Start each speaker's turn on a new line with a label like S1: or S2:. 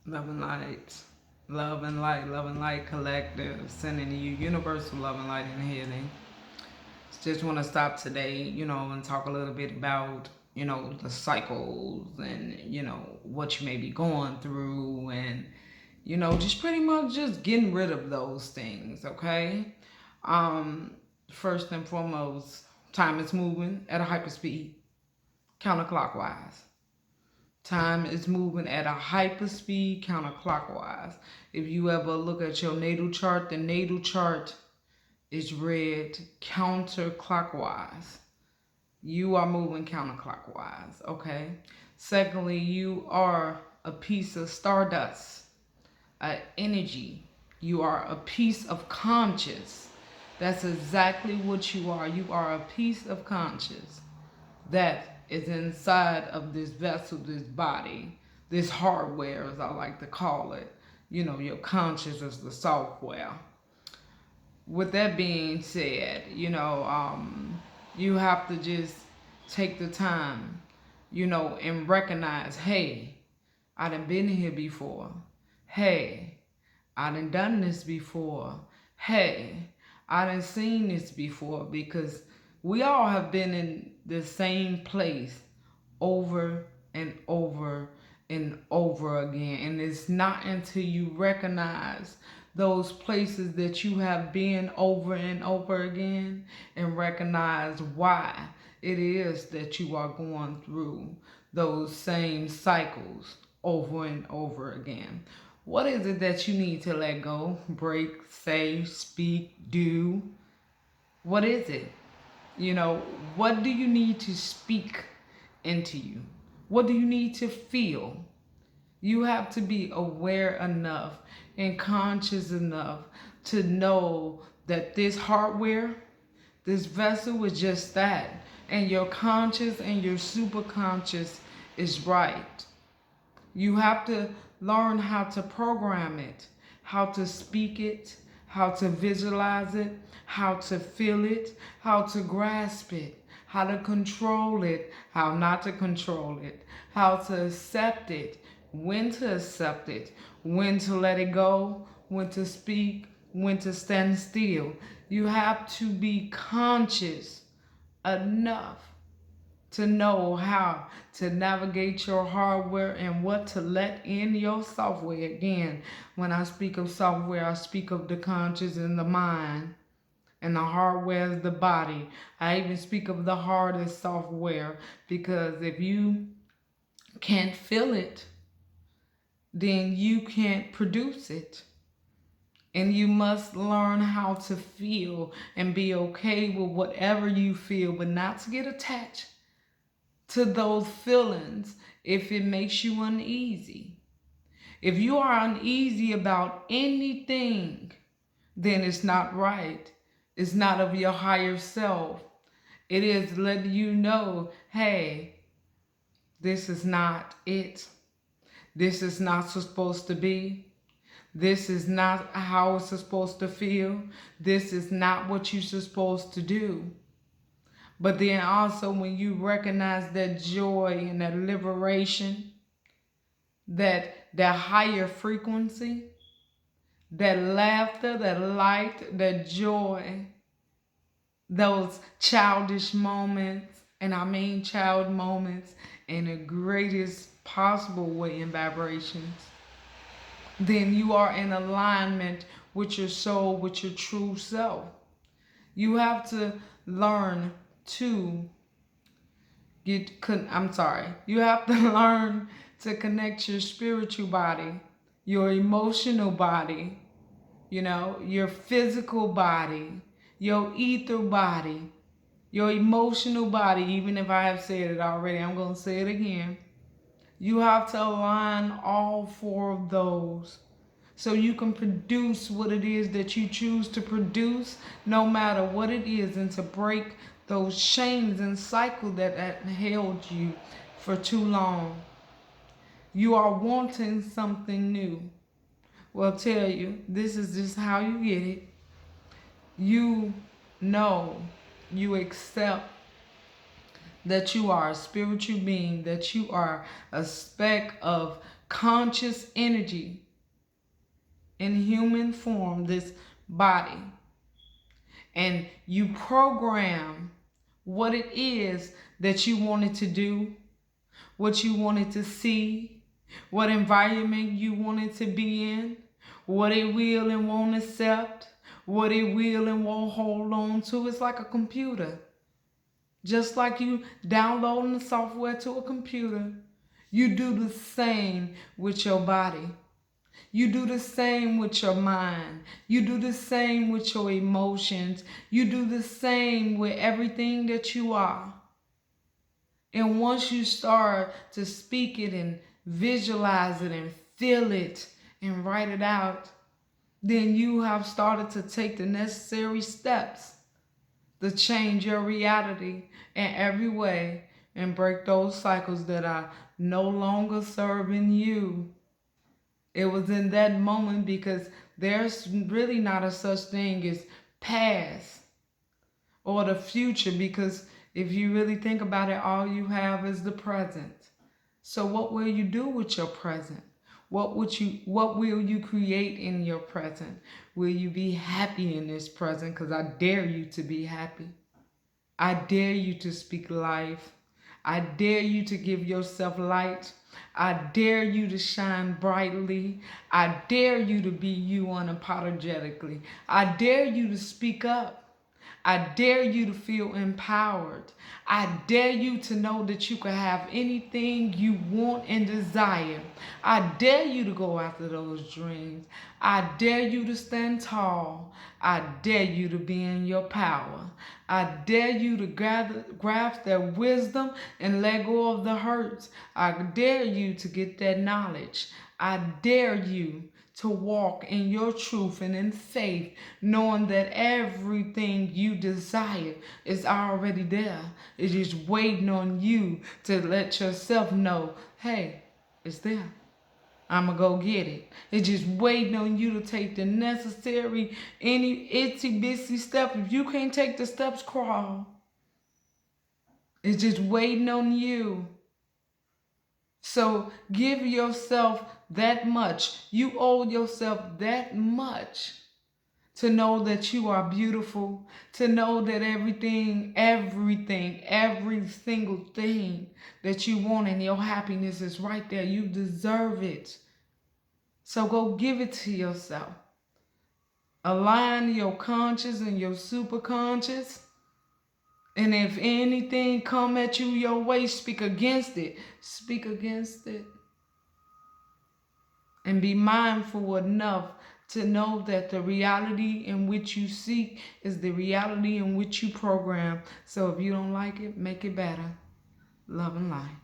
S1: Love and light. Love and light collective, sending you universal love and light and healing. Just want to stop today, and talk a little bit about, the cycles and, what you may be going through and, just pretty much just getting rid of those things, okay? Um, First and foremost, time is moving at a hyperspeed, counterclockwise. Time is moving at a hyperspeed counterclockwise. If you ever look at your natal chart, the natal chart is read counterclockwise. You are moving counterclockwise, okay? Secondly, you are a piece of stardust, energy. You are a piece of conscious. That's exactly what you are. You are a piece of conscious that is inside of this vessel, this body, this hardware, as I like to call it. Your conscious is the software. With that being said, you have to just take the time, and recognize, hey, I done been here before. Hey, I done this before. Hey, I done seen this before, because we all have been in the same place over and over and over again. And it's not until you recognize those places that you have been over and over again and recognize why it is that you are going through those same cycles over and over again. What is it that you need to let go, break, say, speak, do? What is it? What do you need to speak into you? What do you need to feel? You have to be aware enough and conscious enough to know that this hardware, this vessel is just that. And your conscious and your superconscious is right. You have to learn how to program it, how to speak it, how to visualize it, how to feel it, how to grasp it, how to control it, how not to control it, how to accept it, when to accept it, when to let it go, when to speak, when to stand still. You have to be conscious enough to know how to navigate your hardware and what to let in your software. Again, when I speak of software, I speak of the conscious and the mind, and the hardware is the body. I even speak of the heart as software, because if you can't feel it, then you can't produce it. And you must learn how to feel and be okay with whatever you feel, but not to get attached to those feelings if it makes you uneasy. If you are uneasy about anything, then it's not right. It's not of your higher self. It is letting you know, hey, this is not it. This is not supposed to be. This is not how it's supposed to feel. This is not what you're supposed to do. But then also, when you recognize that joy and that liberation, that higher frequency, that laughter, that light, that joy, those childish moments, and I mean child moments in the greatest possible way in vibrations, then you are in alignment with your soul, with your true self. You have to learn to you have to learn to connect your spiritual body, your emotional body, your physical body, your ether body, your emotional body. Even if I have said it already, I'm going to say it again. You have to align all four of those so you can produce what it is that you choose to produce, no matter what it is, and to break those chains and cycles that held you for too long. You are wanting something new. Well, tell you, this is just how you get it. You know, you accept that you are a spiritual being, that you are a speck of conscious energy in human form, this body, and you program what it is that you wanted to do, what you wanted to see, what environment you wanted to be in, what it will and won't accept, what it will and won't hold on to. It's like a computer. Just like you downloading the software to a computer, you do the same with your body. You do the same with your mind. You do the same with your emotions. You do the same with everything that you are. And once you start to speak it and visualize it and feel it and write it out, then you have started to take the necessary steps to change your reality in every way and break those cycles that are no longer serving you. It was in that moment, because there's really not a such thing as past or the future, because if you really think about it, all you have is the present. So what will you do with your present? What will you create in your present? Will you be happy in this present? Because I dare you to be happy. I dare you to speak life. I dare you to give yourself light. I dare you to shine brightly. I dare you to be you unapologetically. I dare you to speak up. I dare you to feel empowered. I dare you to know that you can have anything you want and desire. I dare you to go after those dreams. I dare you to stand tall. I dare you to be in your power. I dare you to grasp that wisdom and let go of the hurts. I dare you to get that knowledge. I dare you to walk in your truth and in faith, knowing that everything you desire is already there. It's just waiting on you to let yourself know, hey, it's there. I'ma go get it. It's just waiting on you to take the necessary, any itsy bitsy step. If you can't take the steps, crawl. It's just waiting on you. So give yourself that much. You owe yourself that much to know that you are beautiful, to know that every single thing that you want and your happiness is right there. You deserve it. So go give it to yourself. Align your conscious and your superconscious. And if anything come at you your way, speak against it. Speak against it. And be mindful enough to know that the reality in which you seek is the reality in which you program. So if you don't like it, make it better. Love and light.